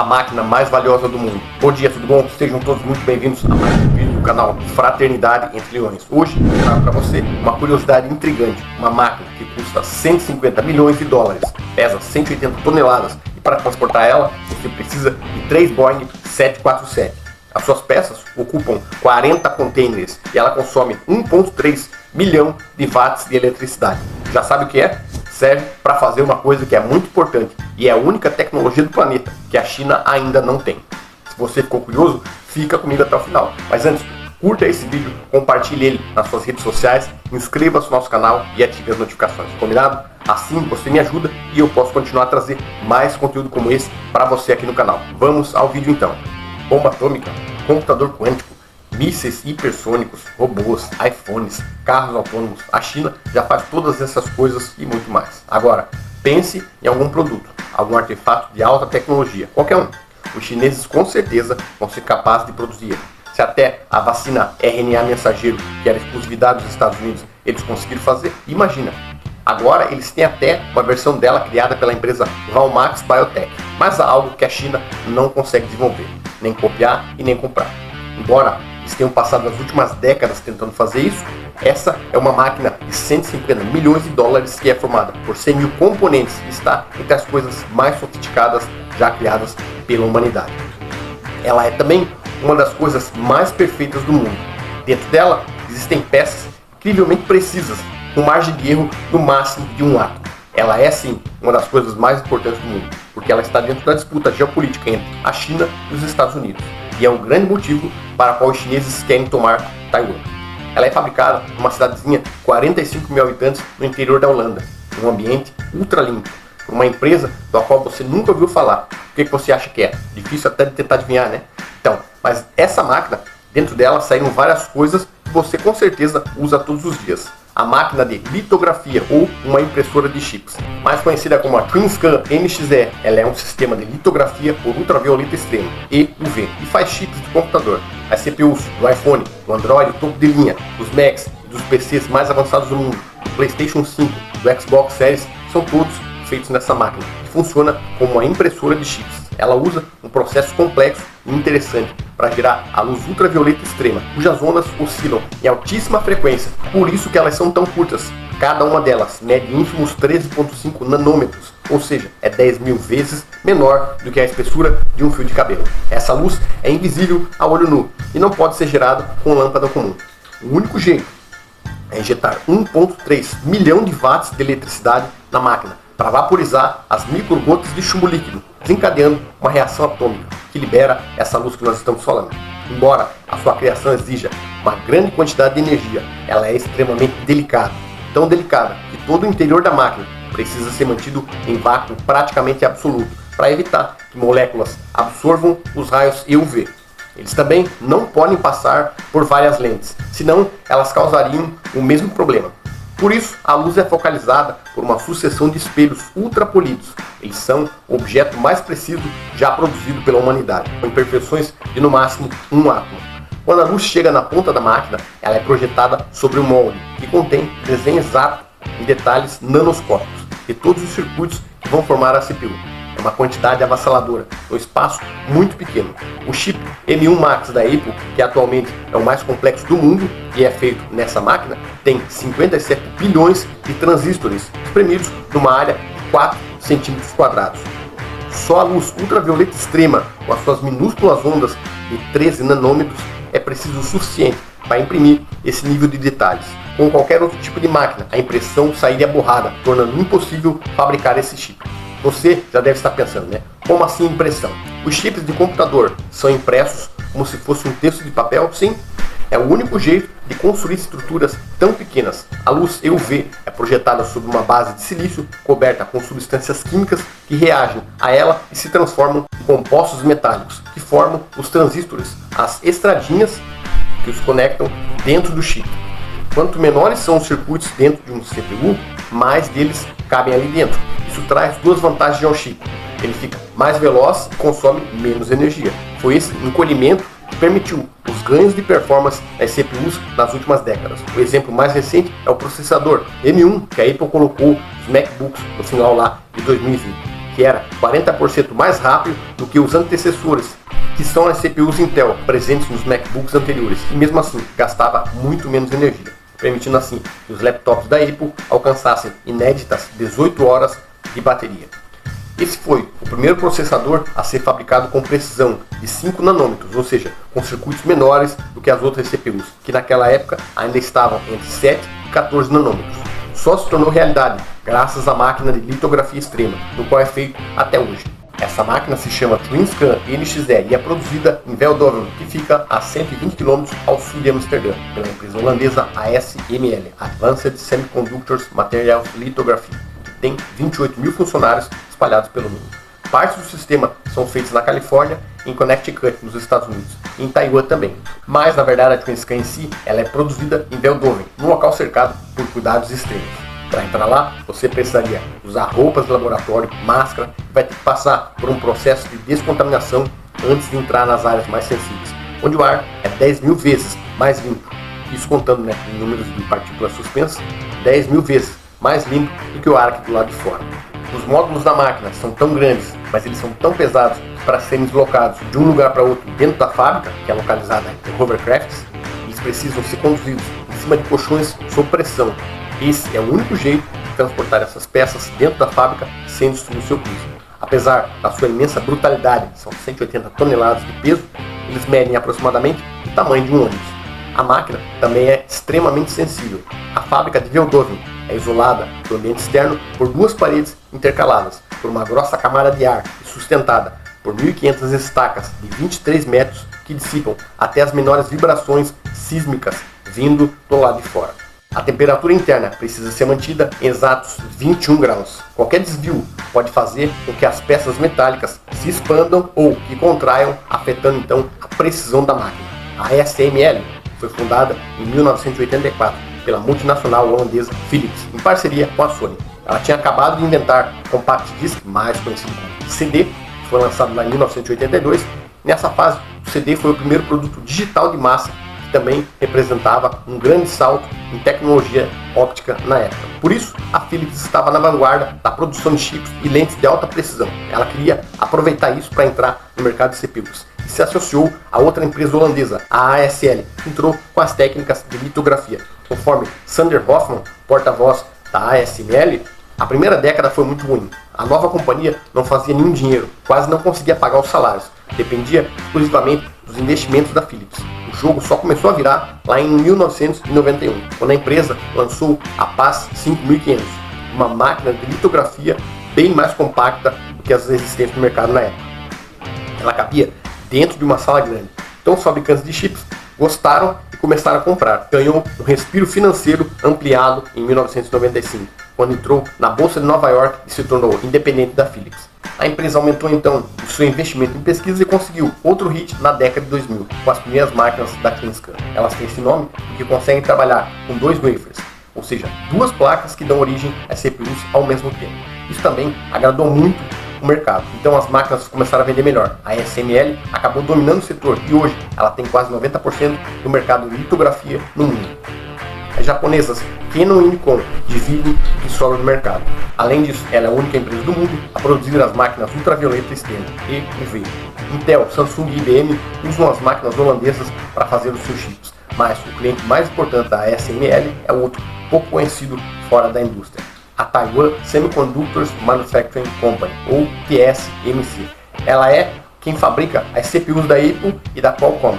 a máquina mais valiosa do mundo. Bom dia, tudo bom? Sejam todos muito bem-vindos a mais um vídeo do canal Fraternidade entre Leões. Hoje eu trago para você uma curiosidade intrigante, uma máquina que custa 150 milhões de dólares, pesa 180 toneladas e para transportar ela você precisa de 3 Boeing 747. As suas peças ocupam 40 containers e ela consome 1,3 milhão de watts de eletricidade. Já sabe o que é? Serve para fazer uma coisa que é muito importante e é a única tecnologia do planeta que a China ainda não tem. Se você ficou curioso, fica comigo até o final. Mas antes, curta esse vídeo, compartilhe ele nas suas redes sociais, inscreva-se no nosso canal e ative as notificações. Combinado? Assim você me ajuda e eu posso continuar a trazer mais conteúdo como esse para você aqui no canal. Vamos ao vídeo então. Bomba atômica, computador quântico, mísseis hipersônicos, robôs, iPhones, carros autônomos. A China já faz todas essas coisas e muito mais. Agora, pense em algum produto, algum artefato de alta tecnologia, qualquer um. Os chineses com certeza vão ser capazes de produzir. Se até a vacina RNA mensageiro, que era exclusividade dos Estados Unidos, eles conseguiram fazer, imagina. Agora eles têm até uma versão dela criada pela empresa Valmax Biotech. Mas há algo que a China não consegue desenvolver, nem copiar e nem comprar. Embora eles tenham passado as últimas décadas tentando fazer isso, essa é uma máquina de 150 milhões de dólares que é formada por 100 mil componentes e está entre as coisas mais sofisticadas já criadas pela humanidade. Ela é também uma das coisas mais perfeitas do mundo. Dentro dela existem peças incrivelmente precisas, com margem de erro no máximo de um átomo. Ela é sim uma das coisas mais importantes do mundo, porque ela está dentro da disputa geopolítica entre a China e os Estados Unidos. E é um grande motivo para o qual os chineses querem tomar Taiwan. Ela é fabricada numa cidadezinha de 45 mil habitantes no interior da Holanda, num ambiente ultra limpo, por uma empresa da qual você nunca ouviu falar. O que você acha que é? Difícil até de tentar adivinhar, né? Então, mas essa máquina, dentro dela saíram várias coisas que você com certeza usa todos os dias. A máquina de litografia ou uma impressora de chips, mais conhecida como a TwinScan NXE. Ela é um sistema de litografia por ultravioleta extremo (EUV) e faz chips de computador. As CPUs do iPhone, do Android topo de linha, dos Macs e dos PCs mais avançados do mundo, do PlayStation 5, do Xbox Series, são todos feitos nessa máquina, que funciona como uma impressora de chips. Ela usa um processo complexo e interessante para gerar a luz ultravioleta extrema, cujas ondas oscilam em altíssima frequência, por isso que elas são tão curtas. Cada uma delas mede ínfimos 13,5 nanômetros, ou seja, é 10 mil vezes menor do que a espessura de um fio de cabelo. Essa luz é invisível a olho nu e não pode ser gerada com lâmpada comum. O único jeito é injetar 1,3 milhão de watts de eletricidade na máquina, para vaporizar as microgotas de chumbo líquido, desencadeando uma reação atômica que libera essa luz que nós estamos falando. Embora a sua criação exija uma grande quantidade de energia, ela é extremamente delicada. Tão delicada que todo o interior da máquina precisa ser mantido em vácuo praticamente absoluto, para evitar que moléculas absorvam os raios EUV. Eles também não podem passar por várias lentes, senão elas causariam o mesmo problema. Por isso, a luz é focalizada por uma sucessão de espelhos ultrapolidos. Eles são o objeto mais preciso já produzido pela humanidade, com imperfeições de no máximo um átomo. Quando a luz chega na ponta da máquina, ela é projetada sobre um molde, que contém desenho exato em detalhes nanoscópicos de todos os circuitos que vão formar a CPU. É uma quantidade avassaladora, um espaço muito pequeno. O chip M1 Max da Apple, que atualmente é o mais complexo do mundo e é feito nessa máquina, tem 57 bilhões de transistores espremidos numa área de 4 centímetros quadrados. Só a luz ultravioleta extrema, com as suas minúsculas ondas de 13 nanômetros, é preciso o suficiente para imprimir esse nível de detalhes. Com qualquer outro tipo de máquina, a impressão sairia borrada, tornando impossível fabricar esse chip. Você já deve estar pensando, né? Como assim impressão? Os chips de computador são impressos como se fosse um texto de papel? Sim, é o único jeito de construir estruturas tão pequenas. A luz EUV é projetada sobre uma base de silício coberta com substâncias químicas que reagem a ela e se transformam em compostos metálicos que formam os transistores, as estradinhas que os conectam dentro do chip. Quanto menores são os circuitos dentro de um CPU, mais deles cabem ali dentro. Isso traz duas vantagens ao chip. Ele fica mais veloz e consome menos energia. Foi esse encolhimento que permitiu os ganhos de performance das CPUs nas últimas décadas. O exemplo mais recente é o processador M1, que a Apple colocou nos MacBooks no final lá de 2020. que era 40% mais rápido do que os antecessores, que são as CPUs Intel presentes nos MacBooks anteriores, e mesmo assim gastava muito menos energia, permitindo assim que os laptops da Apple alcançassem inéditas 18 horas de bateria. Esse foi o primeiro processador a ser fabricado com precisão de 5 nanômetros, ou seja, com circuitos menores do que as outras CPUs, que naquela época ainda estavam entre 7 e 14 nanômetros. Só se tornou realidade graças à máquina de litografia extrema, no qual é feito até hoje. Essa máquina se chama TWINSCAN NXE e é produzida em Veldhoven, que fica a 120 km ao sul de Amsterdã, pela empresa holandesa ASML, Advanced Semiconductors Materials Lithography, que tem 28 mil funcionários espalhados pelo mundo. Partes do sistema são feitas na Califórnia, em Connecticut, nos Estados Unidos, e em Taiwan também. Mas, na verdade, a TWINSCAN em si, ela é produzida em Veldhoven, num local cercado por cuidados extremos. Para entrar lá, você precisaria usar roupas de laboratório, máscara, e vai ter que passar por um processo de descontaminação antes de entrar nas áreas mais sensíveis, onde o ar é 10 mil vezes mais limpo. Isso contando em números de partículas suspensas, 10 mil vezes mais limpo do que o ar aqui do lado de fora. Os módulos da máquina são tão grandes, mas eles são tão pesados que para serem deslocados de um lugar para outro dentro da fábrica, que é localizada em hovercrafts, eles precisam ser conduzidos em cima de colchões sob pressão. Esse é o único jeito de transportar essas peças dentro da fábrica sem destruir o seu piso. Apesar da sua imensa brutalidade, são 180 toneladas de peso, eles medem aproximadamente o tamanho de um ônibus. A máquina também é extremamente sensível. A fábrica de Veldhoven é isolada do ambiente externo por duas paredes intercaladas por uma grossa camada de ar e sustentada por 1.500 estacas de 23 metros que dissipam até as menores vibrações sísmicas vindo do lado de fora. A temperatura interna precisa ser mantida em exatos 21 graus. Qualquer desvio pode fazer com que as peças metálicas se expandam ou que contraiam, afetando então a precisão da máquina. A ASML foi fundada em 1984 pela multinacional holandesa Philips, em parceria com a Sony. Ela tinha acabado de inventar o Compact Disc, mais conhecido como CD, que foi lançado lá em 1982. Nessa fase, o CD foi o primeiro produto digital de massa, também representava um grande salto em tecnologia óptica na época. Por isso, a Philips estava na vanguarda da produção de chips e lentes de alta precisão. Ela queria aproveitar isso para entrar no mercado de CPUs e se associou a outra empresa holandesa, a ASL, que entrou com as técnicas de litografia. Conforme Sander Hoffman, porta-voz da ASML, a primeira década foi muito ruim. A nova companhia não fazia nenhum dinheiro, quase não conseguia pagar os salários, dependia exclusivamente dos investimentos da Philips. O jogo só começou a virar lá em 1991, quando a empresa lançou a PAS 5500, uma máquina de litografia bem mais compacta do que as existentes no mercado na época. Ela cabia dentro de uma sala grande. Então os fabricantes de chips gostaram e começaram a comprar. Ganhou um respiro financeiro ampliado em 1995, quando entrou na Bolsa de Nova York e se tornou independente da Philips. A empresa aumentou então o seu investimento em pesquisa e conseguiu outro hit na década de 2000, com as primeiras máquinas da TWINSCAN. Elas têm esse nome porque conseguem trabalhar com dois wafers, ou seja, duas placas que dão origem às CPUs ao mesmo tempo. Isso também agradou muito o mercado, então as máquinas começaram a vender melhor. A ASML acabou dominando o setor e hoje ela tem quase 90% do mercado de litografia no mundo. As japonesas Canon e Nikon dividem o que sobra no mercado. Além disso, ela é a única empresa do mundo a produzir as máquinas ultravioleta externa e UV. Intel, Samsung e IBM usam as máquinas holandesas para fazer os seus chips, mas o cliente mais importante da ASML é outro pouco conhecido fora da indústria, a Taiwan Semiconductors Manufacturing Company, ou TSMC. Ela é quem fabrica as CPUs da Apple e da Qualcomm,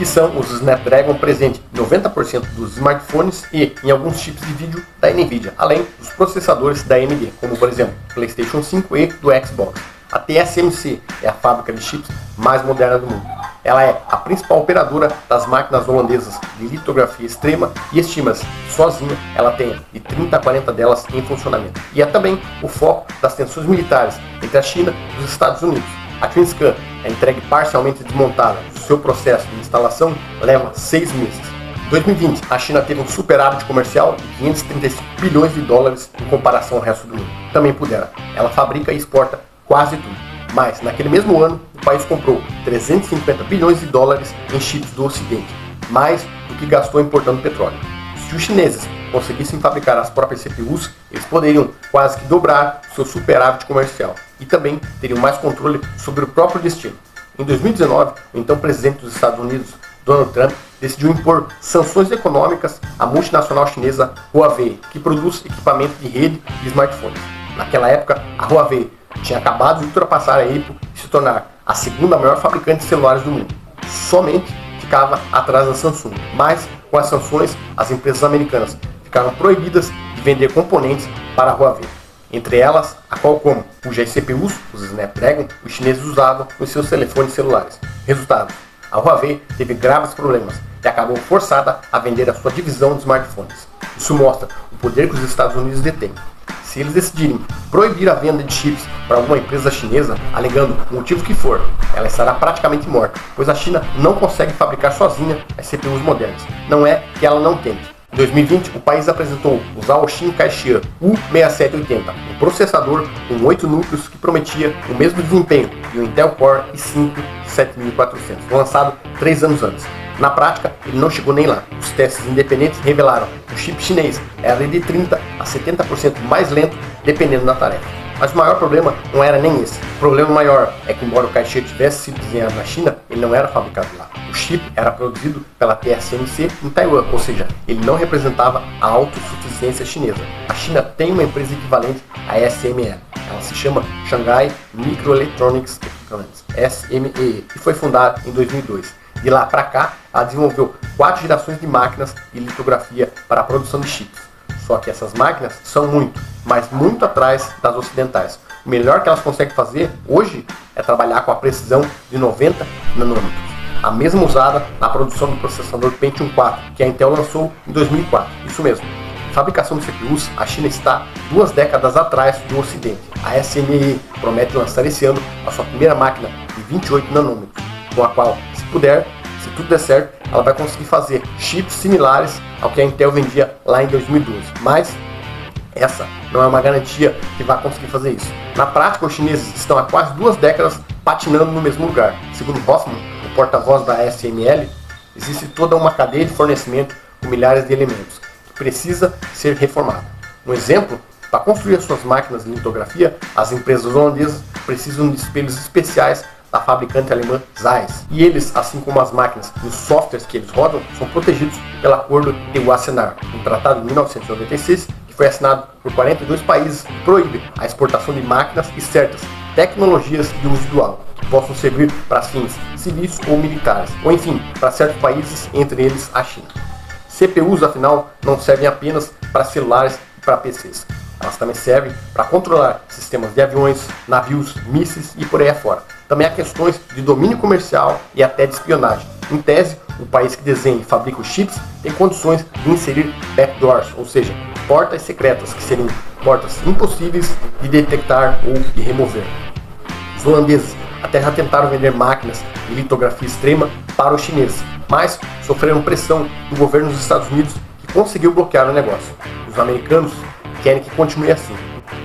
que são os Snapdragon presentes em 90% dos smartphones e em alguns chips de vídeo da Nvidia, além dos processadores da AMD, como por exemplo o PlayStation 5 e do Xbox. A TSMC é a fábrica de chips mais moderna do mundo. Ela é a principal operadora das máquinas holandesas de litografia extrema e estima-se que sozinha ela tenha de 30 a 40 delas em funcionamento. E é também o foco das tensões militares entre a China e os Estados Unidos. A TWINSCAN é entregue parcialmente desmontada. O seu processo de instalação leva 6 meses. Em 2020, a China teve um superávit comercial de 535 bilhões de dólares em comparação ao resto do mundo. Também pudera. Ela fabrica e exporta quase tudo. Mas, naquele mesmo ano, o país comprou 350 bilhões de dólares em chips do Ocidente, mais do que gastou importando petróleo. Se os chineses conseguissem fabricar as próprias CPUs, eles poderiam quase que dobrar seu superávit comercial. e também teriam mais controle sobre o próprio destino. Em 2019, o então presidente dos Estados Unidos, Donald Trump, decidiu impor sanções econômicas à multinacional chinesa Huawei, que produz equipamento de rede de smartphones. Naquela época, a Huawei tinha acabado de ultrapassar a Apple e se tornar a segunda maior fabricante de celulares do mundo. Somente ficava atrás da Samsung. Mas, com as sanções, as empresas americanas ficaram proibidas de vender componentes para a Huawei. Entre elas, a Qualcomm, cujas CPUs, os Snapdragon, os chineses usavam nos seus telefones celulares. Resultado: a Huawei teve graves problemas e acabou forçada a vender a sua divisão de smartphones. Isso mostra o poder que os Estados Unidos detêm. Se eles decidirem proibir a venda de chips para alguma empresa chinesa, alegando o motivo que for, ela estará praticamente morta, pois a China não consegue fabricar sozinha as CPUs modernas. Não é que ela não tente. Em 2020, o país apresentou o Zhaoxin Kaixian U6780, um processador com 8 núcleos que prometia o mesmo desempenho de um Intel Core i5 7400, lançado 3 anos antes. Na prática, ele não chegou nem lá. Os testes independentes revelaram que o chip chinês era de 30% a 70% mais lento, dependendo da tarefa. Mas o maior problema não era nem esse. O problema maior é que, embora o Kaixian tivesse sido desenhado na China, ele não era fabricado lá. O chip era produzido pela TSMC em Taiwan, ou seja, ele não representava a autossuficiência chinesa. A China tem uma empresa equivalente à SME. Ela se chama Shanghai Microelectronics Equipment, SME, e foi fundada em 2002. De lá para cá, ela desenvolveu 4 gerações de máquinas de litografia para a produção de chips. Só que essas máquinas são muito atrás das ocidentais. O melhor que elas conseguem fazer hoje é trabalhar com a precisão de 90 nanômetros, a mesma usada na produção do processador Pentium 4, que a Intel lançou em 2004. Isso mesmo. Em fabricação de CPUs, a China está 2 décadas atrás do Ocidente. A SME promete lançar esse ano a sua primeira máquina de 28 nanômetros, com a qual, se tudo der certo, ela vai conseguir fazer chips similares ao que a Intel vendia lá em 2012. Mas essa não é uma garantia que vai conseguir fazer isso. Na prática, os chineses estão há quase 2 décadas patinando no mesmo lugar. Segundo Hoffman, o porta-voz da SML, existe toda uma cadeia de fornecimento com milhares de elementos que precisa ser reformada. Um exemplo: para construir as suas máquinas de litografia, as empresas holandesas precisam de espelhos especiais da fabricante alemã Zeiss. E eles, assim como as máquinas e os softwares que eles rodam, são protegidos pelo Acordo de Wassenaar, um tratado de 1996 que foi assinado por 42 países que proíbe a exportação de máquinas e certas tecnologias de uso dual, que possam servir para fins civis ou militares, ou enfim, para certos países, entre eles a China. CPUs, afinal, não servem apenas para celulares e para PCs. Elas também servem para controlar sistemas de aviões, navios, mísseis e por aí afora. Também há questões de domínio comercial e até de espionagem. Em tese, o país que desenha e fabrica os chips tem condições de inserir backdoors, ou seja, portas secretas, que seriam portas impossíveis de detectar ou de remover. Os holandeses até já tentaram vender máquinas de litografia extrema para os chineses, mas sofreram pressão do governo dos Estados Unidos, que conseguiu bloquear o negócio. Os americanos querem que continue assim.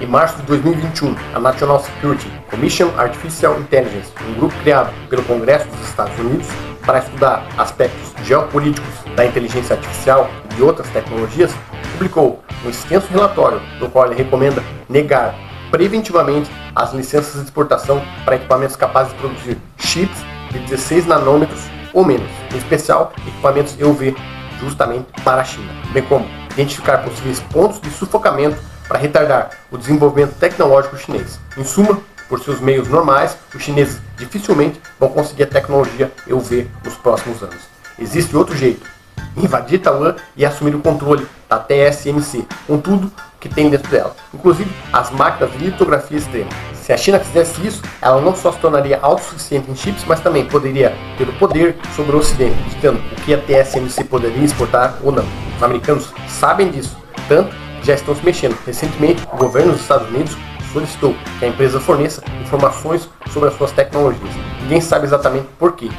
Em março de 2021, a National Security Commission Artificial Intelligence, um grupo criado pelo Congresso dos Estados Unidos para estudar aspectos geopolíticos da inteligência artificial e de outras tecnologias, publicou um extenso relatório no qual ele recomenda negar preventivamente as licenças de exportação para equipamentos capazes de produzir chips de 16 nanômetros ou menos, em especial equipamentos EUV, justamente para a China, bem como identificar possíveis pontos de sufocamento para retardar o desenvolvimento tecnológico chinês. Em suma, por seus meios normais, os chineses dificilmente vão conseguir a tecnologia EUV nos próximos anos. Existe outro jeito: invadir Taiwan e assumir o controle da TSMC, com tudo que tem dentro dela, inclusive as máquinas de litografia extrema. Se a China fizesse isso, ela não só se tornaria autossuficiente em chips, mas também poderia ter o poder sobre o Ocidente, ditando o que a TSMC poderia exportar ou não. Os americanos sabem disso, tanto que já estão se mexendo. Recentemente, o governo dos Estados Unidos solicitou que a empresa forneça informações sobre as suas tecnologias. Ninguém sabe exatamente por quê.